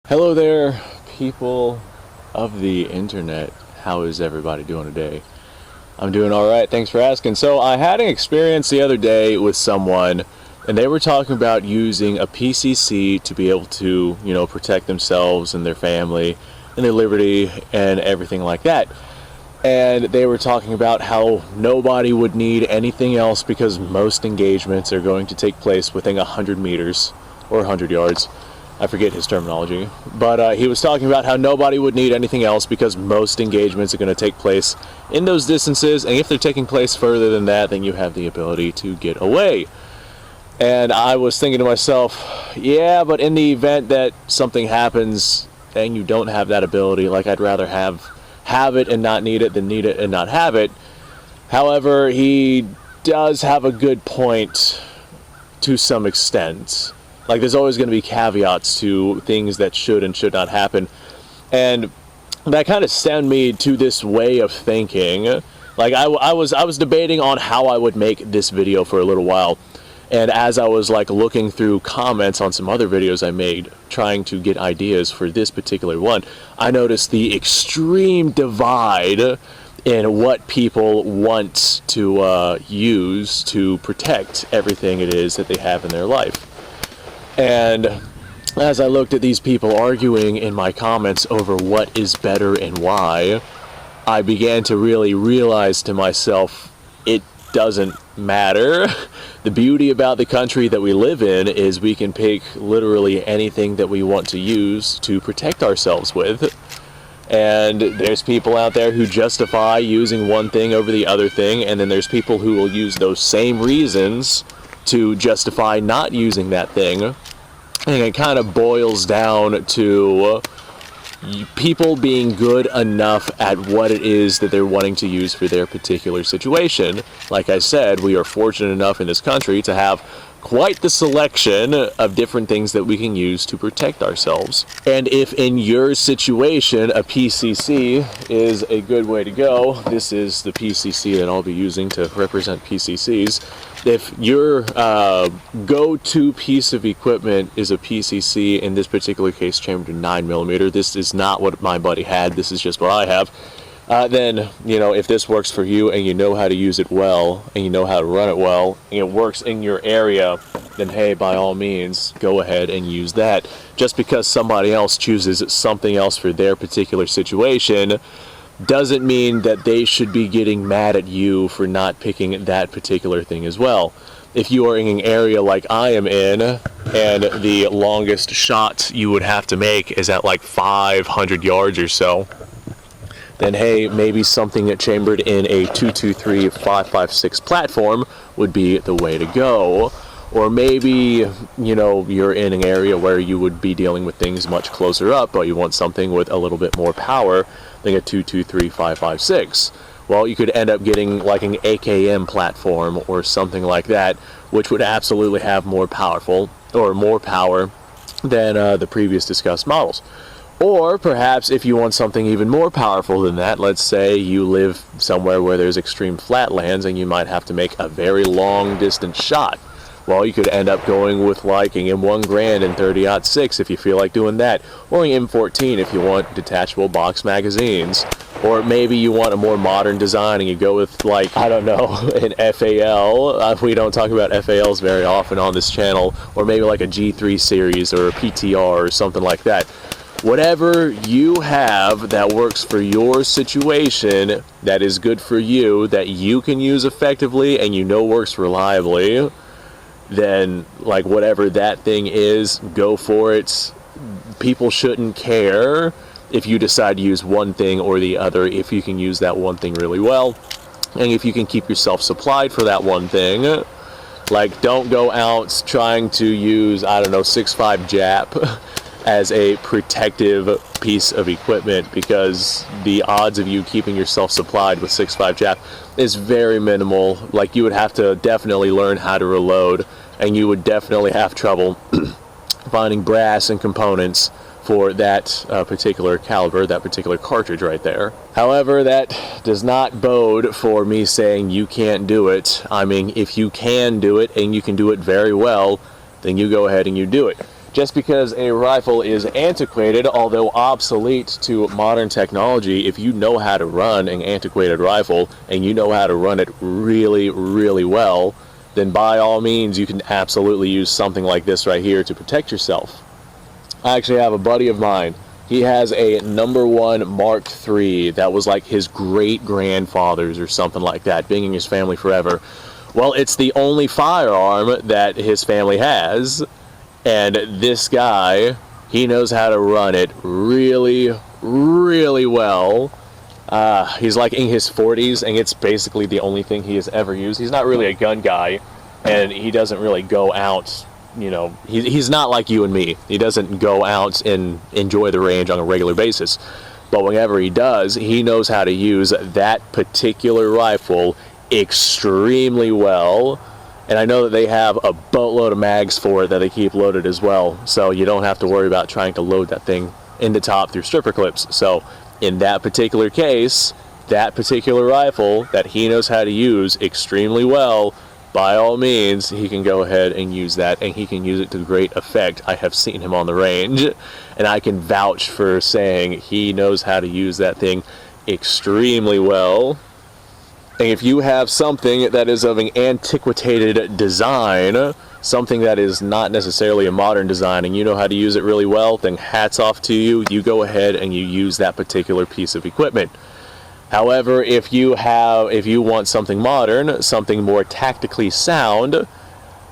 Hello there, people of the internet. How is everybody doing today? I'm doing alright, thanks for asking. So I had an experience the other day with someone, and they were talking about using a PCC to be able to, protect themselves and their family and their liberty and everything like that. And they were talking about how nobody would need anything else because most engagements are going to take place within 100 meters or 100 yards. I forget his terminology, but he was talking about how nobody would need anything else because most engagements are going to take place in those distances, and if they're taking place further than that, then you have the ability to get away. And I was thinking to myself, yeah, but in the event that something happens and you don't have that ability, like I'd rather have it and not need it than need it and not have it. However, he does have a good point to some extent. Like, there's always going to be caveats to things that should and should not happen. And that kind of stemmed me to this way of thinking. Like, I was debating on how I would make this video for a little while. And as I was looking through comments on some other videos I made, trying to get ideas for this particular one, I noticed the extreme divide in what people want to use to protect everything it is that they have in their life. And as I looked at these people arguing in my comments over what is better and why, I began to really realize to myself, it doesn't matter. The beauty about the country that we live in is we can pick literally anything that we want to use to protect ourselves with. And there's people out there who justify using one thing over the other thing, and then there's people who will use those same reasons to justify not using that thing. And it kind of boils down to people being good enough at what it is that they're wanting to use for their particular situation. Like I said, we are fortunate enough in this country to have quite the selection of different things that we can use to protect ourselves. And if in your situation a PCC is a good way to go, this is the PCC that I'll be using to represent PCCs. If your go-to piece of equipment is a PCC, in this particular case chambered in 9mm, this is not what my buddy had, this is just what I have, then, if this works for you and you know how to use it well, and you know how to run it well, and it works in your area, then hey, by all means, go ahead and use that. Just because somebody else chooses something else for their particular situation doesn't mean that they should be getting mad at you for not picking that particular thing as well. If you are in an area like I am in, and the longest shot you would have to make is at 500 yards or so, then hey, maybe something that chambered in a 223 556 platform would be the way to go. Or maybe, you're in an area where you would be dealing with things much closer up, but you want something with a little bit more power than a 223 556. Well, you could end up getting an AKM platform or something like that, which would absolutely have more power than the previous discussed models. Or perhaps if you want something even more powerful than that, let's say you live somewhere where there's extreme flatlands and you might have to make a very long distance shot. Well, you could end up going with an M1 Garand and 30-06 if you feel like doing that, or an M14 if you want detachable box magazines. Or maybe you want a more modern design and you go with an FAL. We don't talk about FALs very often on this channel. Or maybe a G3 series or a PTR or something like that. Whatever you have that works for your situation, that is good for you, that you can use effectively and works reliably, then whatever that thing is, go for it. People shouldn't care if you decide to use one thing or the other, if you can use that one thing really well, and if you can keep yourself supplied for that one thing. Don't go out trying to use, 6.5 Jap as a protective piece of equipment, because the odds of you keeping yourself supplied with 6.5 Jap is very minimal. You would have to definitely learn how to reload, and you would definitely have trouble finding brass and components for that particular caliber, that particular cartridge right there. However, that does not bode for me saying you can't do it. I mean, if you can do it and you can do it very well, then you go ahead and you do it. Just because a rifle is antiquated, although obsolete to modern technology, if you know how to run an antiquated rifle and you know how to run it really, really well, then by all means you can absolutely use something like this right here to protect yourself. I actually have a buddy of mine. He has a #1 Mark III that was like his great-grandfather's or something like that, being in his family forever. Well, it's the only firearm that his family has. And this guy, he knows how to run it really, really well. He's like in his 40s, and it's basically the only thing he has ever used. He's not really a gun guy, and he doesn't really go out, you know, he's not like you and me. He doesn't go out and enjoy the range on a regular basis. But whenever he does, he knows how to use that particular rifle extremely well. And I know that they have a boatload of mags for it that they keep loaded as well. So you don't have to worry about trying to load that thing in the top through stripper clips. So in that particular case, that particular rifle that he knows how to use extremely well, by all means, he can go ahead and use that, and he can use it to great effect. I have seen him on the range, and I can vouch for saying he knows how to use that thing extremely well. And if you have something that is of an antiquated design, something that is not necessarily a modern design, and you know how to use it really well, then hats off to you. You go ahead and you use that particular piece of equipment. However, if you want something modern, something more tactically sound,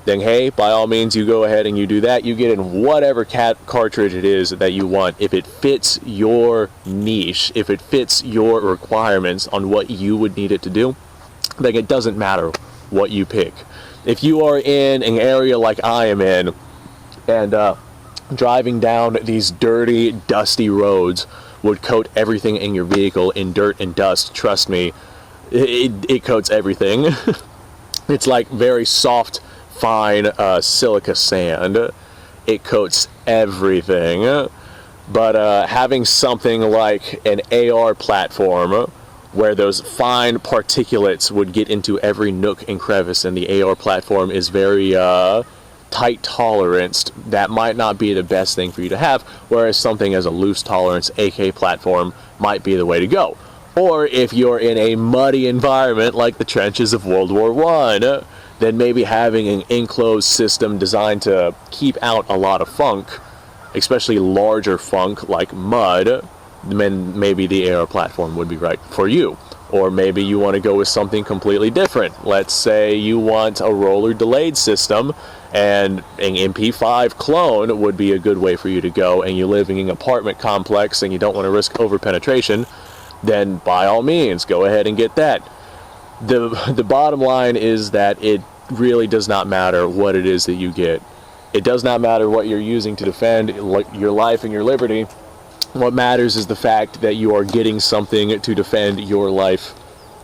then hey, by all means, you go ahead and you do that. You get in whatever cartridge it is that you want. If it fits your niche, if it fits your requirements on what you would need it to do, then it doesn't matter what you pick. If you are in an area like I am in, and driving down these dirty, dusty roads would coat everything in your vehicle in dirt and dust, trust me, it coats everything. It's like very soft, fine silica sand. It coats everything. But having something like an AR platform where those fine particulates would get into every nook and crevice, and the AR platform is very tight toleranced, that might not be the best thing for you to have, whereas something as a loose tolerance AK platform might be the way to go. Or if you're in a muddy environment like the trenches of World War I, then maybe having an enclosed system designed to keep out a lot of funk, especially larger funk like mud, then maybe the AR platform would be right for you. Or maybe you want to go with something completely different. Let's say you want a roller delayed system, and an MP5 clone would be a good way for you to go, and you're living in an apartment complex and you don't want to risk over penetration, then by all means go ahead and get that. The bottom line is that it really does not matter what it is that you get. It does not matter what you're using to defend your life and your liberty. What matters is the fact that you are getting something to defend your life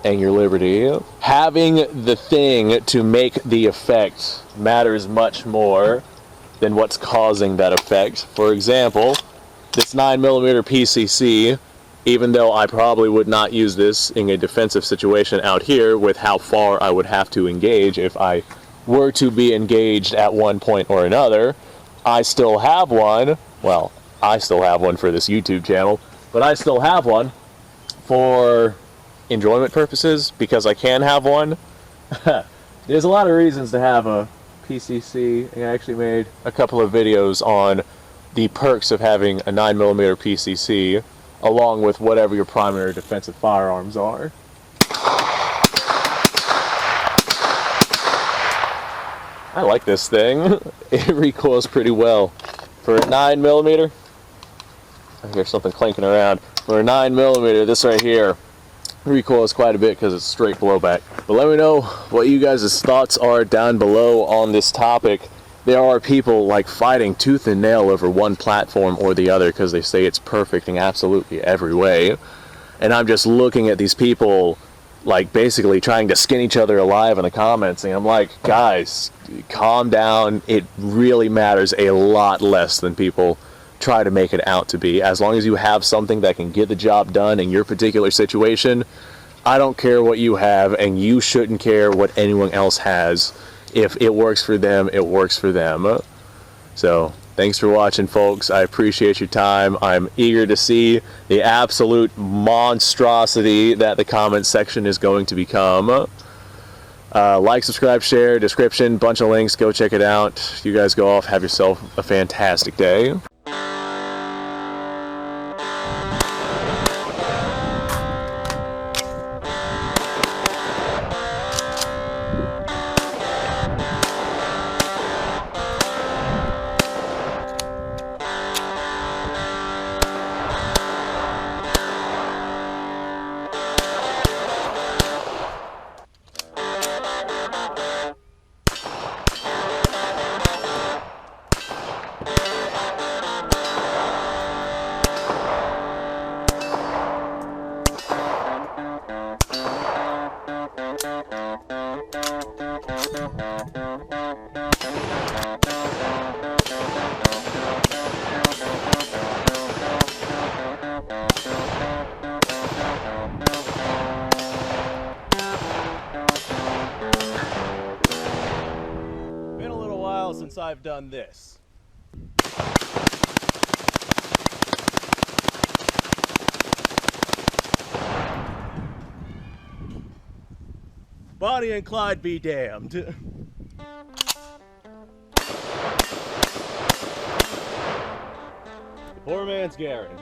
and your liberty. Having the thing to make the effect matters much more than what's causing that effect. For example, this 9mm PCC, even though I probably would not use this in a defensive situation out here with how far I would have to engage if I were to be engaged at one point or another, I still have one. Well, I still have one for this YouTube channel, but I still have one for enjoyment purposes because I can have one. There's a lot of reasons to have a PCC. I actually made a couple of videos on the perks of having a 9mm PCC along with whatever your primary defensive firearms are. I like this thing. It recoils pretty well. For a 9mm, I hear something clanking around. For a 9mm, this right here recoils quite a bit because it's straight blowback. But let me know what you guys' thoughts are down below on this topic. There are people like fighting tooth and nail over one platform or the other because they say it's perfect in absolutely every way. And I'm just looking at these people like basically trying to skin each other alive in the comments, and I'm like, guys, calm down. It really matters a lot less than people try to make it out to be. As long as you have something that can get the job done in your particular situation, I don't care what you have, and you shouldn't care what anyone else has. If it works for them, it works for them. So Thanks for watching, folks. I appreciate your time. I'm eager to see the absolute monstrosity that the comment section is going to become. Like, subscribe, share, description, bunch of links. Go check it out. You guys go off. Have yourself a fantastic day. Been a little while since I've done this. Bonnie and Clyde be damned. The poor man's Garen.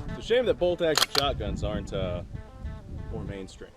It's a shame that bolt-action shotguns aren't more mainstream.